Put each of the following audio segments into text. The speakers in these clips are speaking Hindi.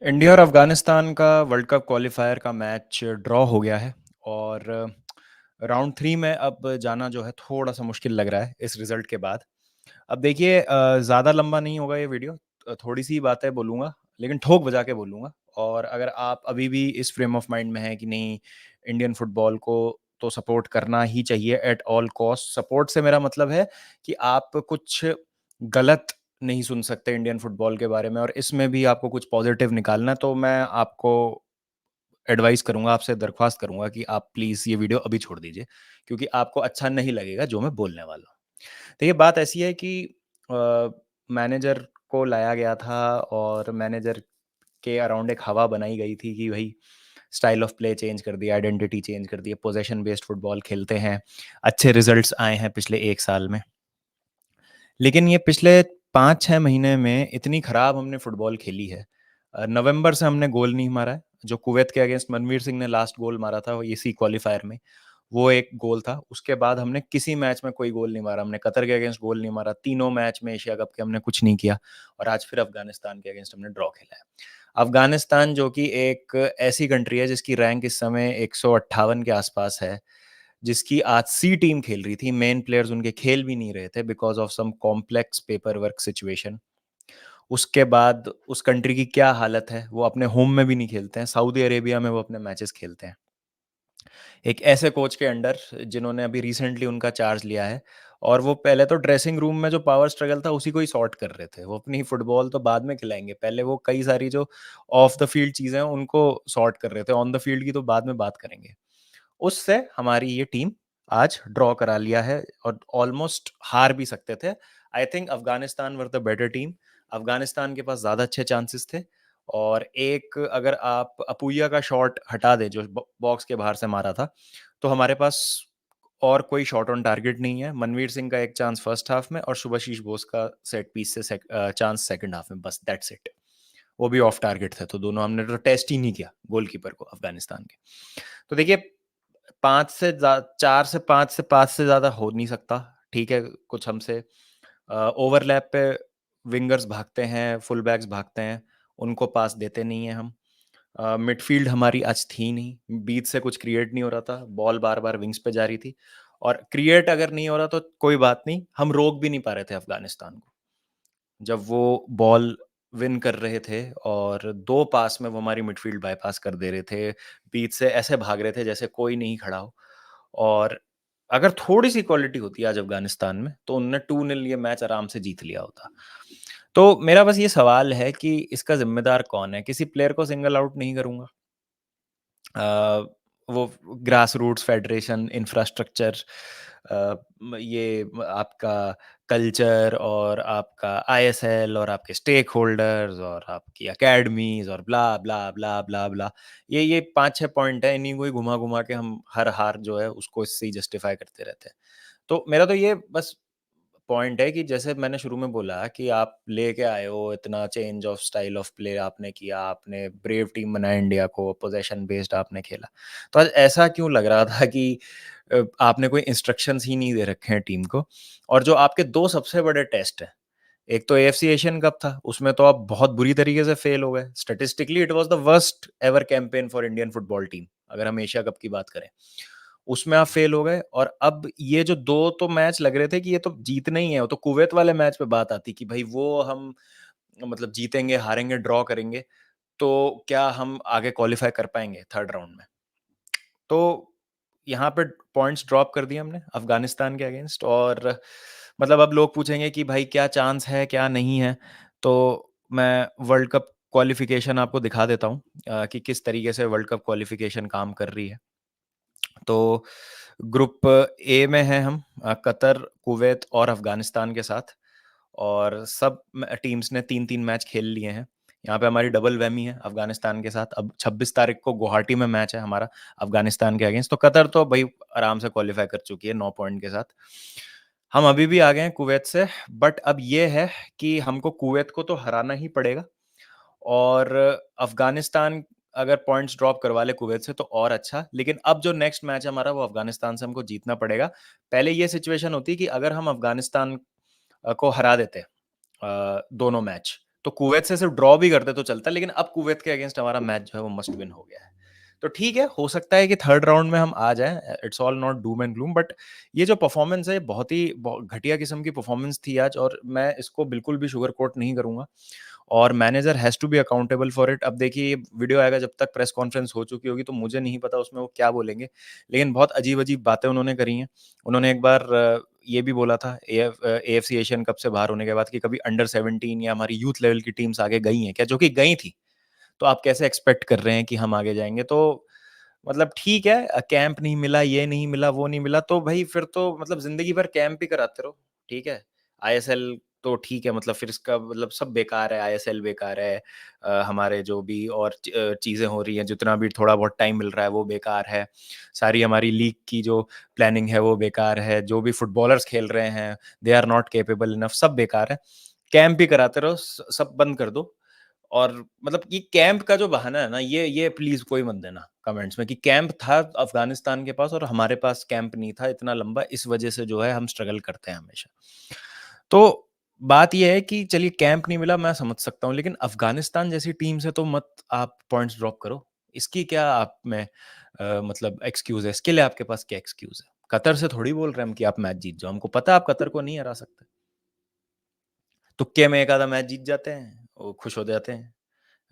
इंडिया और अफगानिस्तान का वर्ल्ड कप क्वालिफायर का मैच ड्रॉ हो गया है और राउंड थ्री में अब जाना जो है थोड़ा सा मुश्किल लग रहा है इस रिजल्ट के बाद। अब देखिए, ज़्यादा लंबा नहीं होगा ये वीडियो। थोड़ी सी बातें बोलूँगा लेकिन ठोक बजा के बोलूँगा। और अगर आप अभी भी इस फ्रेम ऑफ माइंड में हैं कि नहीं, इंडियन फुटबॉल को तो सपोर्ट करना ही चाहिए एट ऑल कॉस्ट। सपोर्ट से मेरा मतलब है कि आप कुछ गलत नहीं सुन सकते इंडियन फुटबॉल के बारे में और इसमें भी आपको कुछ पॉजिटिव निकालना है, तो मैं आपको एडवाइस करूँगा, आपसे दरख्वास्त करूँगा कि आप प्लीज़ ये वीडियो अभी छोड़ दीजिए, क्योंकि आपको अच्छा नहीं लगेगा जो मैं बोलने वाला हूँ। देखिए, बात ऐसी है कि मैनेजर को लाया गया था और मैनेजर के अराउंड एक हवा बनाई गई थी कि भाई स्टाइल ऑफ प्ले चेंज कर दिया, आइडेंटिटी चेंज कर दी है, पोजेशन बेस्ड फुटबॉल खेलते हैं, अच्छे रिजल्ट्स आए हैं पिछले 1 साल में। लेकिन ये पिछले 5-6 महीने में इतनी खराब हमने फुटबॉल खेली है। नवंबर से हमने गोल नहीं मारा है। जो कुवैत के अगेंस्ट मनवीर सिंह ने लास्ट गोल मारा था वो इसी क्वालीफायर में, वो एक गोल था। उसके बाद हमने किसी मैच में कोई गोल नहीं मारा। हमने कतर के अगेंस्ट गोल नहीं मारा, तीनों मैच में एशिया कप के हमने कुछ नहीं किया और आज फिर अफ़गानिस्तान के अगेंस्ट हमने ड्रॉ खेला है। अफ़गानिस्तान जो कि एक ऐसी कंट्री है जिसकी रैंक इस समय 158 के आसपास है, जिसकी आज सी टीम खेल रही थी, मेन प्लेयर्स उनके खेल भी नहीं रहे थे because of some complex paperwork situation. उसके बाद उस कंट्री की क्या हालत है, वो अपने होम में भी नहीं खेलते हैं, सऊदी अरेबिया में वो अपने मैचेस खेलते हैं। एक ऐसे कोच के अंडर जिन्होंने अभी रिसेंटली उनका चार्ज लिया है और वो पहले तो ड्रेसिंग रूम में जो पावर स्ट्रगल था उसी को ही सॉर्ट कर रहे थे। वो अपनी फुटबॉल तो बाद में खिलाएँगे, पहले वो कई सारी जो ऑफ द फील्ड चीज़ें हैं उनको सॉर्ट कर रहे थे, ऑन द फील्ड की तो बाद में बात करेंगे। उससे हमारी ये टीम आज ड्रॉ करा लिया है और ऑलमोस्ट हार भी सकते थे। I think Afghanistan were the better team. Afghanistan के पास ज़्यादा अच्छे चांसेस थे और एक अगर आप अपूया का शॉट हटा दें जो बॉक्स के बाहर से मारा था, तो हमारे पास और कोई शॉट ऑन टारगेट नहीं है। मनवीर सिंह का एक चांस फर्स्ट हाफ में और शुभाशीष बोस का सेट पीस से चांस सेकंड हाफ में, बस दैट्स इट। वो भी ऑफ टारगेट थे, तो दोनों हमने तो टेस्ट ही नहीं किया गोलकीपर को अफ़गानिस्तान के। तो देखिए, 5 से 4 से 5 से ज़्यादा हो नहीं सकता। ठीक है, कुछ हमसे ओवरलैप पे विंगर्स भागते हैं, फुल बैक्स भागते हैं, उनको पास देते नहीं हैं हम। मिडफ़ील्ड हमारी आज थी नहीं, बीच से कुछ क्रिएट नहीं हो रहा था, बॉल बार-बार विंग्स पे जा रही थी और क्रिएट अगर नहीं हो रहा तो कोई बात नहीं, हम रोक भी नहीं पा रहे थे अफ़गानिस्तान को। जब वो बॉल विन कर रहे थे और 2 पास में वो हमारी मिडफ़ील्ड बायपास कर दे रहे थे, बीच से ऐसे भाग रहे थे जैसे कोई नहीं खड़ा हो। और अगर थोड़ी-सी क्वालिटी होती आज अफ़गानिस्तान में, तो उन्होंने 2-0 ये मैच आराम से जीत लिया होता। तो मेरा बस ये सवाल है कि इसका ज़िम्मेदार कौन है? किसी प्लेयर को सिंगल आउट नहीं करूँगा। वो ग्रास रूट्स फेडरेशन, इंफ्रास्ट्रक्चर, आपका कल्चर और आपका आईएसएल और आपके स्टेक होल्डर्स और आपकी एकेडमीज़ और ब्ला, ब्ला, ब्ला, ब्ला, ब्ला। ये 5-6 पॉइंट हैं, इन्हीं को ही घुमा-घुमा के हम हर हार जो है उसको इससे ही जस्टिफ़ाई करते रहते हैं। तो मेरा तो ये बस पॉइंट है कि जैसे मैंने शुरू में बोला कि आप लेके आए हो इतना change of style of play आपने किया, आपने ब्रेव टीम बनाया इंडिया को, पोज़ेशन बेस्ड आपने खेला। तो आज ऐसा क्यों लग रहा था कि आपने कोई इंस्ट्रक्शंस ही नहीं दे रखे हैं टीम को? और जो आपके 2 सबसे बड़े टेस्ट हैं, एक तो एएफसी एशियन कप था, उसमें तो आप बहुत बुरी तरीके से फेल हो गए। Statistically it was the worst ever campaign for Indian football team, अगर हम एशिया कप की बात करें। उसमें आप फेल हो गए और अब ये जो 2 तो मैच लग रहे थे कि ये तो जीतने ही है, वो तो कुवैत वाले मैच पे बात आती कि भई वो हम मतलब जीतेंगे, हारेंगे, ड्रॉ करेंगे, तो क्या हम आगे क्वालीफाई कर पाएँगे 3rd राउंड में? तो यहाँ पे पॉइंट्स ड्रॉप कर दिए हमने अफ़गानिस्तान के अगेंस्ट और मतलब अब लोग पूछेंगे कि भाई क्या चांस है, क्या नहीं है? तो मैं वर्ल्ड कप क्वालिफ़िकेशन आपको दिखा देता हूँ कि किस तरीके से वर्ल्ड कप क्वालिफ़िकेशन काम कर रही है। तो ग्रुप ए में हैं हम, कतर, कुवैत और अफ़गानिस्तान के साथ और सब टीम्स ने 3-3 मैच खेल लिए हैं। यहाँ पे हमारी डबल वैमी है अफ़गानिस्तान के साथ। अब 26 तारीख को गुवाहाटी में मैच है हमारा अफ़गानिस्तान के अगेंस्ट। तो कतर तो भई आराम से क्वालीफ़ाई कर चुकी है 9 पॉइंट के साथ। हम अभी भी आगे हैं कुवैत से, बट अब ये है कि हमको कुवैत को तो हराना ही पड़ेगा और अफ़गानिस्तान अगर पॉइंट्स ड्रॉप करवा ले कुवैत से तो और अच्छा, लेकिन अब जो नेक्स्ट मैच है हमारा वो अफ़गानिस्तान से हमको जीतना पड़ेगा। पहले ये सिचुएशन होती कि अगर हम अफ़गानिस्तान को हरा देते दोनों मैच, तो कुवैत से सिर्फ ड्रॉ भी करते तो चलता, लेकिन अब कुवैत के अगेंस्ट हमारा मैच जो है वो मस्ट विन हो गया है। तो ठीक है, हो सकता है कि थर्ड राउंड में हम आ जाएँ, it's all not Doom and gloom, but ये जो परफॉर्मेंस है बहुत ही घटिया किस्म की परफॉर्मेंस थी आज, और मैं इसको बिल्कुल भी शुगर कोट नहीं करूँगा, और manager has to be accountable for it. अब देखिए, ये वीडियो आएगा जब तक प्रेस कॉन्फ्रेंस हो चुकी होगी, तो मुझे नहीं पता उसमें वो क्या बोलेंगे, लेकिन बहुत अजीब-अजीब बातें उन्होंने करी हैं। उन्होंने एक बार ये भी बोला था एएफसी एशियन कप से बाहर होने के बाद कि कभी अंडर 17 या हमारी यूथ लेवल की टीम्स आगे गई हैं क्या? जो कि गई थी। तो आप कैसे एक्सपेक्ट कर रहे हैं कि हम आगे जाएँगे? तो मतलब ठीक है, कैंप नहीं मिला, ये नहीं मिला, वो नहीं मिला, तो भई फिर तो मतलब ज़िंदगी भर कैंप ही कराते रहो, ठीक है? आईएसएल तो ठीक है, मतलब फिर इसका मतलब सब बेकार है, आईएसएल बेकार है, हमारे जो भी और चीज़ें हो रही हैं, जितना भी थोड़ा बहुत टाइम मिल रहा है, वो बेकार है। सारी हमारी लीग की जो प्लानिंग है, वो बेकार है। जो भी फुटबॉलर्स खेल रहे हैं, they are not capable enough, सब बेकार है। कैंप ही कराते रहो, सब बंद कर दो। और मतलब ये कैंप का जो बहाना है ना, ये प्लीज़ कोई मत देना कमेंट्स में कि कैंप था अफ़गानिस्तान के पास और हमारे पास कैंप नहीं था इतना लंबा, इस वज़ह से जो है हम स्ट्रगल करते हैं हमेशा। तो बात ये है कि चलिए कैंप नहीं मिला, मैं समझ सकता हूँ, लेकिन अफ़गानिस्तान जैसी टीम से तो मत आप पॉइंट्स ड्रॉप करो। इसकी क्या आप में मतलब एक्सक्यूज़ है? इसके लिए आपके पास क्या एक्सक्यूज़ है? कतर से थोड़ी बोल रहे हैं हम कि आप मैच जीत जाओ, हमको पता है आप कतर को नहीं हरा सकते। तुक्के में एक आधा मैच जीत जाते हैं, वो खुश हो जाते हैं।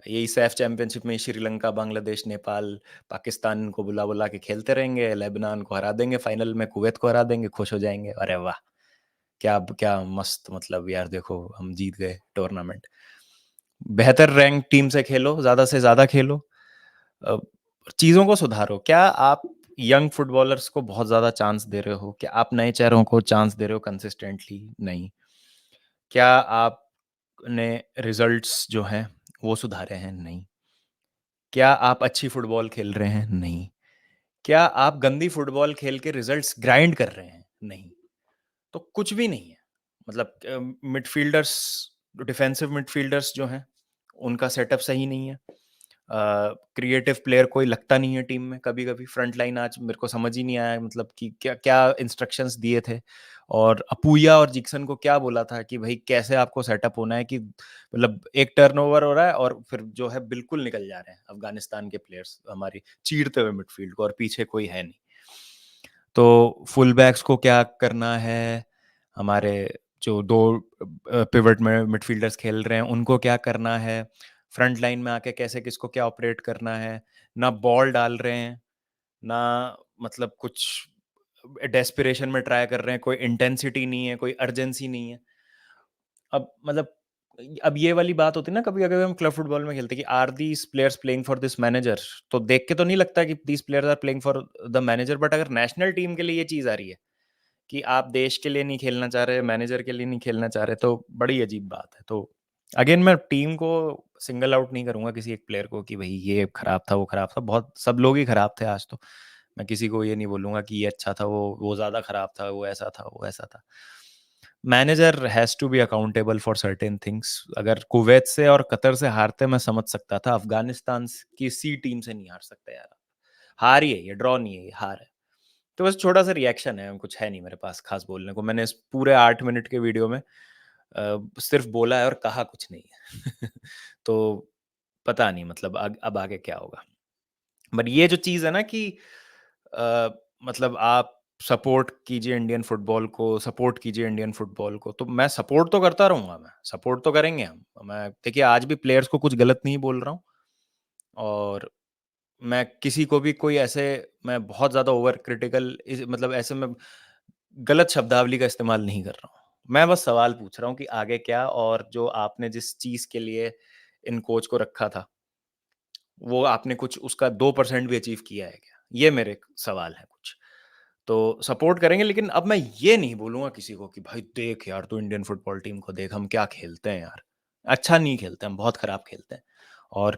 यही सैफ चैंपियनशिप में श्रीलंका, बांग्लादेश, नेपाल, पाकिस्तान को बुला-बुला के खेलते रहेंगे, लेबनान को हरा देंगे, फाइनल में कुवैत को हरा देंगे, खुश हो जाएँगे। अरे वाह! क्या क्या मस्त, मतलब यार देखो हम जीत गए टूर्नामेंट। बेहतर रैंक टीम से खेलो, ज़्यादा से ज़्यादा खेलो। अ, चीज़ों को सुधारो। क्या आप यंग फुटबॉलर्स को बहुत ज़्यादा चांस दे रहे हो? क्या आप नए चेहरों को चांस दे रहे हो कंसिस्टेंटली? नहीं। क्या आपने रिज़ल्ट्स जो हैं, वो सुधारे हैं? नहीं। क्या आप अच्छी फुटबॉल खेल रहे हैं? नहीं। क्या आप गंदी फुटबॉल खेल के रिज़ल्ट्स ग्राइंड कर रहे हैं? नहीं। तो कुछ भी नहीं है। मतलब मिडफ़ील्डर्स, डिफेंसिव मिडफ़ील्डर्स जो हैं, उनका सेटअप सही नहीं है। क्रिएटिव प्लेयर कोई लगता नहीं है टीम में कभी-कभी। फ्रंट लाइन आज मेरे को समझ ही नहीं आया, मतलब कि क्या क्या इंस्ट्रक्शंस दिए थे, और अपूया और जिक्सन को क्या बोला था कि भई कैसे आपको सेटअप होना है, कि मतलब एक टर्नओवर हो रहा है और फिर जो है बिल्कुल निकल जा रहे हैं अफ़गानिस्तान के प्लेयर्स हमारी चीरते हुए मिडफ़ील्ड को, और पीछे कोई है नहीं। तो फुल बैक्स को क्या करना है, हमारे जो 2 पिवट में मिडफ़ील्डर्स खेल रहे हैं, उनको क्या करना है, फ्रंट लाइन में आके कैसे किसको क्या ऑपरेट करना है, ना बॉल डाल रहे हैं, ना मतलब कुछ डेस्परेशन में ट्राई कर रहे हैं, कोई इंटेंसिटी नहीं है, कोई अर्जेंसी नहीं है। अब मतलब अब ये वाली बात होती है ना, कभी-कभी हम क्लब फुटबॉल में खेलते हैं कि are these players playing for this manager? तो देख के तो नहीं लगता कि these players are playing for the manager, but अगर नेशनल टीम के लिए ये चीज़ आ रही है कि आप देश के लिए नहीं खेलना चाह रहे, मैनेजर के लिए नहीं खेलना चाह रहे, तो बड़ी अजीब बात है। तो अगेन मैं टीम को सिंगल आउट नहीं करूँगा, किसी एक प्लेयर को कि भई ये खराब था, वो खराब था। बहुत सब लोग ही खराब थे आज तो। मैं किसी को ये नहीं बोलूँगा कि ये अच्छा था, वो ज़्यादा खराब था, वो ऐसा था, वो ऐसा था। Manager has to be accountable for certain things. अगर कुवैत से और कतर से हारते मैं समझ सकता था, अफ़गानिस्तान स किसी टीम से नहीं हार सकते यार। हार ही है ये, ड्रॉ नहीं है ये, हार है। तो बस छोटा-सा रिएक्शन है, कुछ है नहीं मेरे पास ख़ास बोलने को। मैंने इस पूरे 8 मिनट के वीडियो में सिर्फ़ बोला है और कहा कुछ नहीं है। तो पता नहीं, मतलब अब आगे क्या होगा? बट ये जो चीज़ है ना कि अ, मतलब आप सपोर्ट कीजिए इंडियन फुटबॉल को, सपोर्ट कीजिए इंडियन फुटबॉल को, तो मैं सपोर्ट तो करता रहूँगा मैं, सपोर्ट तो करेंगे हम। मैं देखिए आज भी प्लेयर्स को कुछ गलत नहीं बोल रहा हूँ, और मैं किसी को भी कोई ऐसे मैं बहुत ज़्यादा ओवर क्रिटिकल मतलब ऐसे में गलत शब्दावली का इस्तेमाल नहीं कर रहा हूँ। मैं बस सवाल पूछ रहा हूँ कि आगे क्या, और जो आपने जिस चीज़ के लिए इन कोच को रखा था, वो आपने कुछ उसका 2% भी अचीव किया है क्या? ये मेरे सवाल हैं कुछ। तो सपोर्ट करेंगे, लेकिन अब मैं ये नहीं बोलूँगा किसी को कि भाई देख यार तू इंडियन फुटबॉल टीम को देख, हम क्या खेलते हैं यार। अच्छा नहीं खेलते, हम बहुत खराब खेलते हैं। और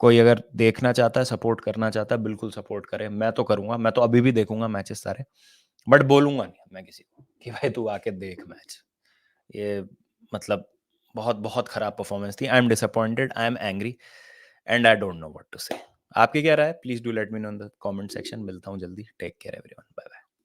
कोई अगर देखना चाहता है, सपोर्ट करना चाहता है, बिल्कुल सपोर्ट करे। मैं तो करूँगा, मैं तो अभी भी देखूँगा मैचेस सारे। बट बोलूँगा नहीं मैं किसी को कि भाई तू आके देख मैच। ये मतलब बहुत बहुत खराब परफॉर्मेंस थी। I am disappointed, I am angry, and I don't know what to say. आपकी क्या राय है? Please do let me know in the comment section. मिलता हूँ जल्दी। Take care everyone. Bye bye.